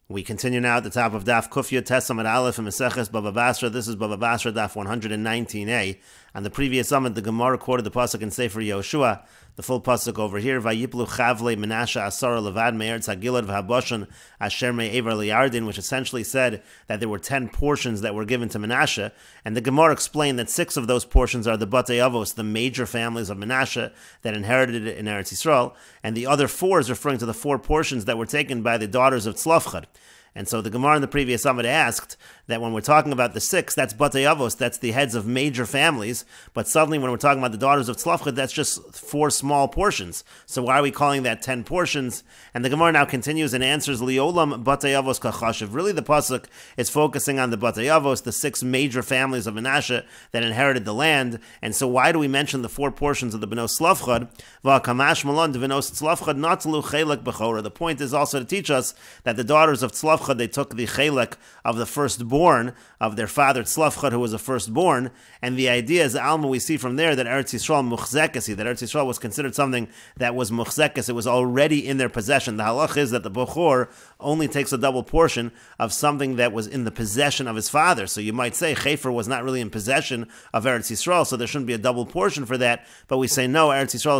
We continue now at the top of Daf Kufya Tesamad Aleph and Meseches Bava Basra. This is Bava Basra Daf 119a. On the previous summit, the Gemara quoted the pasuk in Sefer Yoshua. The full pasuk over here: Vayiplu Chavle Menashe Asara Levad Me'eretz Hagilad V'Habashan Asher Me'ever Liyardin, which essentially said that there were 10 portions that were given to Menashe, and the Gemara explained that 6 of those portions are the Batei Avos, the major families of Menashe that inherited it in Eretz Yisrael, and the other 4 is referring to the 4 portions that were taken by the daughters of Tzlafchad. And so the Gemara in the previous summit asked that when we're talking about the 6, that's Batei Avos, that's the heads of major families, but suddenly when we're talking about the daughters of Tzlafchad, that's just 4 small portions. So why are we calling that 10 portions? And the Gemara now continues and answers, Liolam Batei Avos Kachashiv. Really the pasuk is focusing on the Batei Avos, the 6 major families of Menashe that inherited the land. And so why do we mention the 4 portions of the Benos Tzlafchad? V'akamash malon Benos Tzlafchad natlu chelek bechora. The point is also to teach us that the daughters of Tzlafchad, they took the chelek of the firstborn of their father Tzlafchad, who was a firstborn, and the idea is, Alma, we see from there that Eretz Yisrael muchzekes, that Eretz Yisrael was considered something that was muchzekes, it was already in their possession. The halach is that the Bechor only takes a double portion of something that was in the possession of his father. So you might say Chefer was not really in possession of Eretz Yisrael, so there shouldn't be a double portion for that, but we say no, Eretz Yisrael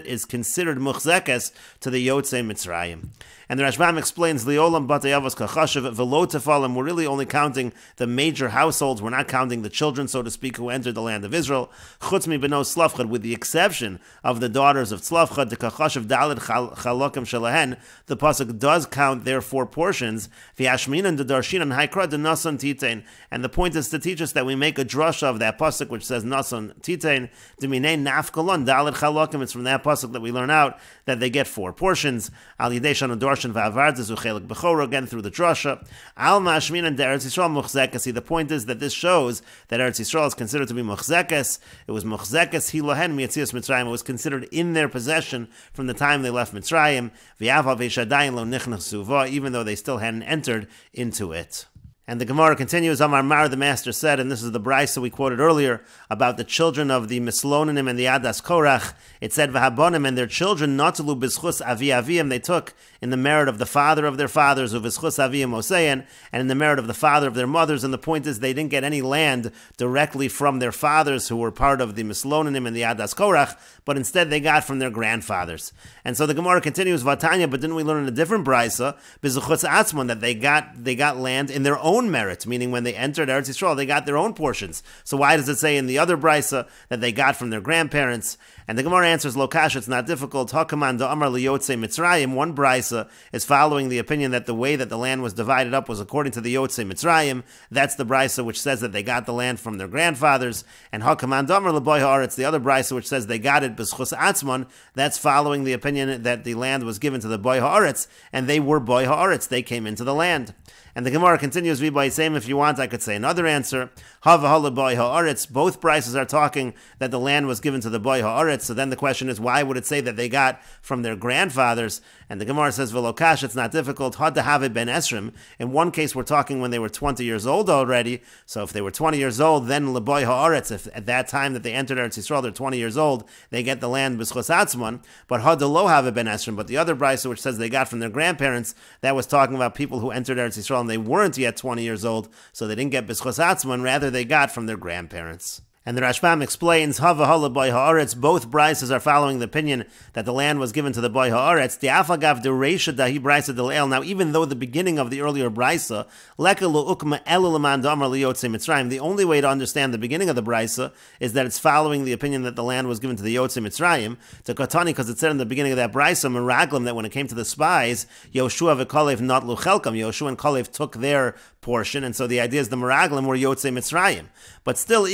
is considered muchzekes to the Yotzei Mitzrayim. And the Rashbam explains, Liolam Batei Avos Kachashiv Velo Tefalim, we're really only counting the major households, we're not counting the children, so to speak, who entered the land of Israel. Chutz mi benos Tzlafchad, with the exception of the daughters of Tzlafchad, the Kachashiv Daled Chalokim Shalahen, the pasuk does count their 4 portions. V'yashminan de Darshinan Haikra de Nasan Titein. And the point is to teach us that we make a drasha of that pasuk which says Nasan Titein, Deminei Nafkalon Daled Chalokim. It's from that pasuk that we learn out that they get 4 portions. Al Yidei Shana Darshan V'avardes Uchelik Bechora, again through the drasha. Al Mashminan de Eretz Yisrael Muchzekes. The point is that this shows that Eretz Yisrael is considered to be Muchzekes. It was Muchzekes Hilahen Miatzias Mitzrayim. It was considered in their possession from the time they left Mitzrayim. V'yava V'shadayin Lo Nichnach Suva, even though they still hadn't entered into it. And the Gemara continues, Amar Mar, the master said, and this is the brisa we quoted earlier, about the children of the Mislonim and the Adas Korach. It said, V'habonim, and their children, Natalu B'schus Avi Aviyim, they took in the merit of the father of their fathers, Uv'schus Aviyim Oseyan, and in the merit of the father of their mothers. And the point is, they didn't get any land directly from their fathers, who were part of the Mislonim and the Adas Korach, but instead they got from their grandfathers. And so the Gemara continues, Vatanya, but didn't we learn in a different brisa, B'schus Atzmon, that they got land in their own merit, meaning when they entered Eretz Yisrael, they got their own portions. So why does it say in the other brisa that they got from their grandparents? And the Gemara answers, Lokash, it's not difficult. Hakaman da'amar liyotzei Mitzrayim. One brisa is following the opinion that the way that the land was divided up was according to the Yotzei Mitzrayim. That's the brisa which says that they got the land from their grandfathers. And Hakaman da'amar l'boy ha'aretz, the other brisa which says they got it b'schus atzmon. That's following the opinion that the land was given to the boy ha'aretz, and they were boy ha'aretz. They came into the land. And the Gemara continues, by saying, if you want, I could say another answer. Hava hala boy ha'aretz. Both brises are talking that the land was given to the boy ha'aretz. So then the question is, why would it say that they got from their grandfathers? And the Gemara says, Velokash, it's not difficult. Had to have it ben esrim. In one case, we're talking when they were 20 years old already. So if they were 20 years old, then leboy ha'aretz. If at that time that they entered Eretz Yisrael, they're 20 years old, they get the land b'schos atzmon. But had to lo have it ben esrim. But the other brisa which says they got from their grandparents, that was talking about people who entered Eretz Yisrael and they weren't yet 20 years old, so they didn't get b'schos atzmon, rather they got from their grandparents. And the Rashbam explains, Hava hala boy ha'aretz, both brises are following the opinion that the land was given to the boy ha'aretz. The afagav de reisha dahi brisa del. Now, even though the beginning of the earlier brisa, leka lo ukma elaman damar liyotzei Mitzrayim, the only way to understand the beginning of the brisa is that it's following the opinion that the land was given to the Yotzei Mitzrayim. To Katani, because it said in the beginning of that brisa, Meraglim, that when it came to the spies, Yoshua v'Kalev not luchelkam, Yoshua and Kalev took their portion, and so the idea is the Meraglim were Yotzei Mitzrayim. But still,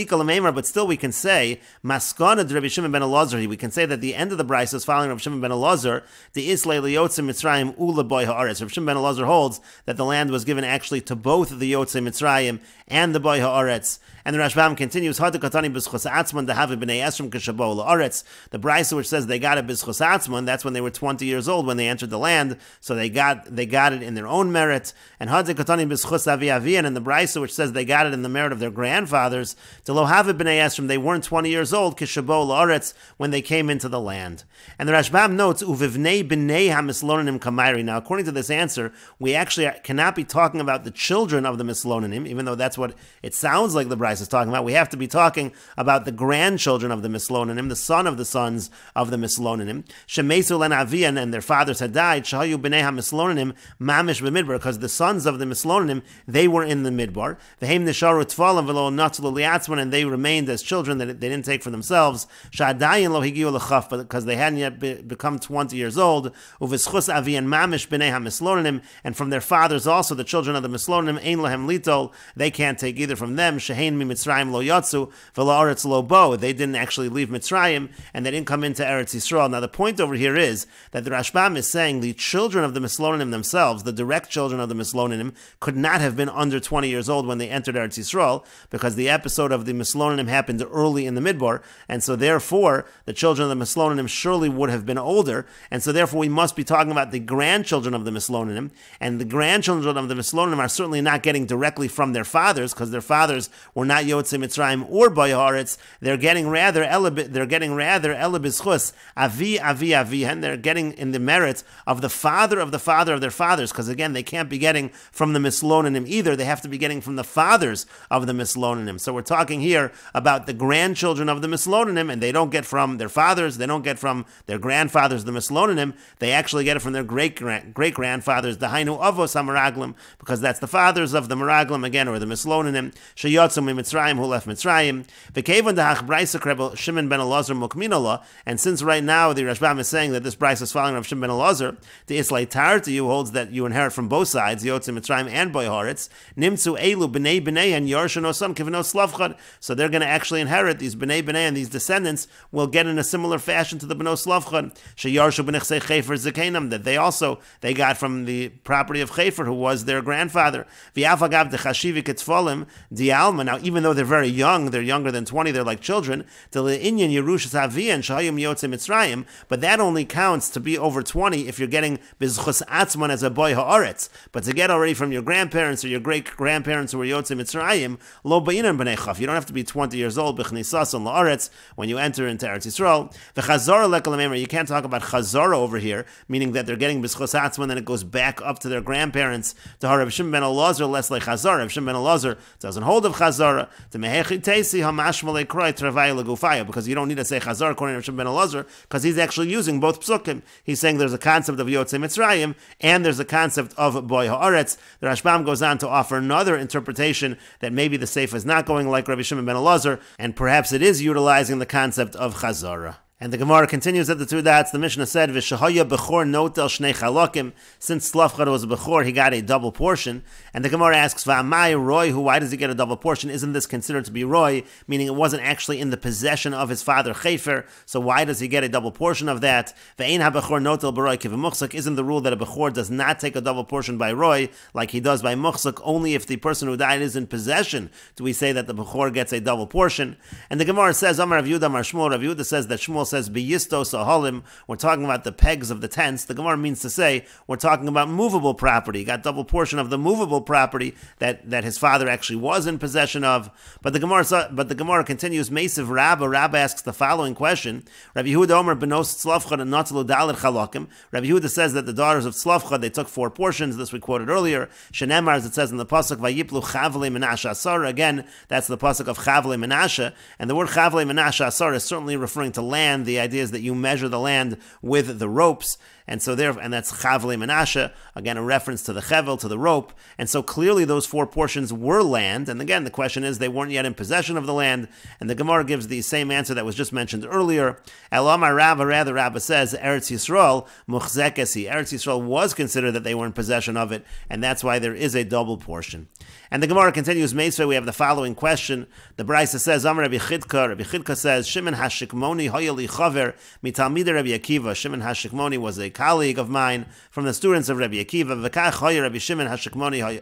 but still we can say, Maskana de Rabbi Shimon ben Elazar, we can say that the end of the brisa is following Rabbi Shimon ben Elazar, the Islay liyotzei Mitzrayim ula boy ha'aretz. Rabbi Shimon ben Elazar holds that the land was given actually to both the Yotzei Mitzrayim and the boy ha'aretz. And the Rashbam continues, Hada katani b'schos atzman dahavi b'nei esrim k'shabo la'aretz. The brisa which says they got it b'schos atzman, that's when they were 20 years old when they entered the land, so they got it in their own merit. And Hada katani b'schos avi avian, and the brisa which says they got it in the merit of their grandfathers, to lo have it b'nei b'nei esrim, they weren't 20 years old, kishabo la'aretz, when they came into the land. And the Rashbam notes, uvivnei b'nei ha-mislonanim kamayri. Now, according to this answer, we actually cannot be talking about the children of the mislonanim, even though that's what it sounds like the Bryce is talking about. We have to be talking about the grandchildren of the mislonanim, the son of the sons of the mislonanim. Shemesu len avian, and their fathers had died. Shahayu b'nei ha-mislonanim mamish b'midbar, because the sons of the mislonanim, they were in the midbar. V'heim nisharu tfalim v'lo natzlu liatzman, and they remained as children that they didn't take for themselves. Sha'adayin lo higiu l'chaf, because they hadn't yet become 20 years old. U'v'schus avian mamish b'nei ha-mislonanim, and from their fathers also, the children of the mislonanim, ein lahem litol, they can't take either from them. Shehein mi Mitzrayim lo yatsu v'lo aretz lo bo, they didn't actually leave Mitzrayim, and they didn't come into Eretz Yisrael. Now the point over here is that the Rashbam is saying the children of the mislonanim themselves, the direct children of the mislonanim, could not have been under 20 years old when they entered Eretz Yisrael, because the episode of the mislonanim happened early in the Midbar, and so therefore the children of the mislonanim surely would have been older, and so therefore we must be talking about the grandchildren of the mislonanim, and the grandchildren of the mislonanim are certainly not getting directly from their fathers, because their fathers were not Yotzei Mitzrayim or Bayaharetz. They're getting rather Elabizchus, Avi, and they're getting in the merit of the father of the father of their fathers, because again, they can't be getting from the mislonanim either. They have to be getting from the fathers of the mislonanim. So we're talking here about the grandchildren of the mislonanim, and they don't get from their fathers, they don't get from their grandfathers, the mislonanim, they actually get it from their great-grandfathers, the Hainu Avos HaMeraglim, because that's the fathers of the Meraglim, again, or the mislonanim, Sheyotzu Mitzrayim, who left Mitzrayim, V'kevon da'ach Braisa Krebel Shimon ben Elazar Mukminala, and since right now the Rashbam is saying that this Braisa is following of Shimon ben Elazar, the Islay Tarti, who holds that you inherit from both sides, Yotzei Mitzrayim and Boyaharetz, Nimtzu Elu B'nei and Yarsha no son Kivino Slavchad, so they're going to actually inherit, these B'nei and these descendants will get in a similar fashion to the B'no Slavchad, Sheyarshu B'nechsei Chefer Zekenam, that they got from the property of Chefer, who was their grandfather. V'afagav Dechashivi Ketzfolim Dialma, now even though they're very young, they're younger than 20, they're like children, to the Inyan Yerushas Avian Shahayim Yotzei Mitzrayim, but that only counts to be over 20 if you're getting Bizchus Atzman as a boy ha'aretz, but to get already from your grandparents or your great-grandparents who were Yotzei Mitzrayim, Lo Ba'inan B'nei Chaf, you don't have to be 20 years old, B'chnisas and La'aretz, when you enter into Eretz Yisrael. V'chazara lekalamemer, you can't talk about chazara over here, meaning that they're getting Bizchus Atzman, then it goes back up to their grandparents, to Rav Shimon ben Elazar, less like chazara. Rav Shimon ben Elazar doesn't hold of chazara, to Mehechi Teisi HaMashmalei Kroi Travay Legufaya, because you don't need to say chazara according to Rav Shimon ben Elazar, because he's actually using both psukim. He's saying there's a concept of Yotzei Mitzrayim, and there's a concept of Boy Ha'aretz. The Rashbam goes on to offer another interpretation that maybe the Sefer is not going like Rabbi Shimon ben Elazar, and perhaps it is utilizing the concept of chazara. And the Gemara continues at the two dots. The Mishnah said, "V'shahaya bechor notel shnei chalakim." Since Tzlafchad was a bechor, he got a double portion. And the Gemara asks, "V'amai roy? Why does he get a double portion? Isn't this considered to be roy? Meaning it wasn't actually in the possession of his father Chefer. So why does he get a double portion of that? Ve'ein habechor notel b'roy kivemuchzak. Isn't the rule that a bechor does not take a double portion by roy like he does by muchzak? Only if the person who died is in possession do we say that the bechor gets a double portion." And the Gemara says, "Amar Rav Yehuda, Amar Shmuel." Rav Yehuda says that Shmuel says biyistos ahalim, we're talking about the pegs of the tents. The Gemara means to say we're talking about movable property. He got double portion of the movable property that his father actually was in possession of. But the Gemara continues. Mesiv Rabba asks the following question: Rabbi Yehuda Omer benos Tzlafchad and Natzalu Dalet Chalakim. Rabbi Yehuda says that the daughters of Tzlafchad, they took 4 portions. This we quoted earlier. Shenemar, as it says in the pasuk, Vayiplu Chavle Menashe Asar. Again, that's the pasuk of Chavle Menashe, and the word Chavle Menashe Asar is certainly referring to land. The idea is that you measure the land with the ropes, and so and that's Chavle Menashe, again a reference to the chevel, to the rope, and so clearly those 4 portions were land, and again the question is they weren't yet in possession of the land, and the Gemara gives the same answer that was just mentioned earlier. Elamar Rabba, rather Rabba says, Eretz Yisrael, Muchzekesi, Eretz Yisrael was considered that they were in possession of it, and that's why there is a double portion. And the Gemara continues, Meisvei, we have the following question. The Brisa says, Amar Rabbi Chidka says, Shimon HaShikmoni Hoyali Chaver Mitalmidei Rabbi Akiva. Shimon HaShikmoni was a colleague of mine from the students of Rabbi Akiva. V'kach hoya Rabbi Shimon Hashikmoni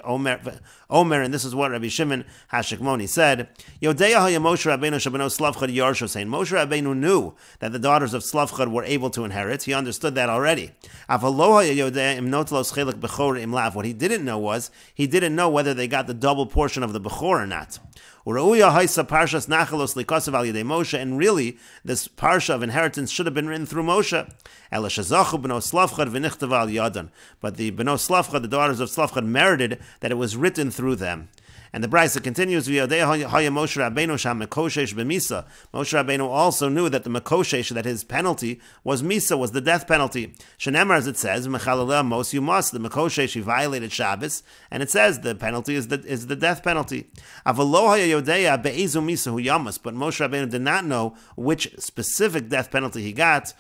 Omer, and this is what Rabbi Shimon Hashikmoni said. Yodeya hoya Moshe Rabbeinu shabeno Slavchad Yarsho, saying Moshe Rabbeinu knew that the daughters of Slavchad were able to inherit. He understood that already. What he didn't know was, he didn't know whether they got the double portion of the Bechor or not. And really, this parsha of inheritance should have been written through Moshe. But the Beno Slavchad, the daughters of Slavchad, merited that it was written through them. And the Brisa continues, Moshe Rabbeinu also knew that the Mekoshesh, that his penalty was Misa, was the death penalty. Shenemar, as it says, Mechalala Mos you must, the Mekoshesh, he violated Shabbos, and it says the penalty is the death penalty. But Moshe Rabbeinu did not know which specific death penalty he got.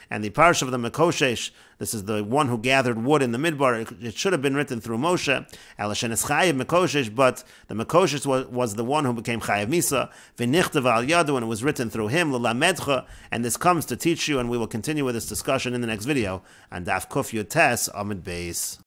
And the parsha of the Mekoshesh, this is the one who gathered wood in the midbar. It should have been written through Moshe. But the Mekoshesh was the one who became Chayav Misa. V'nichtav al yadu, and it was written through him. L'lamedcha, and this comes to teach you, and we will continue with this discussion in the next video on Daf Kuf Yotes Amud Beis.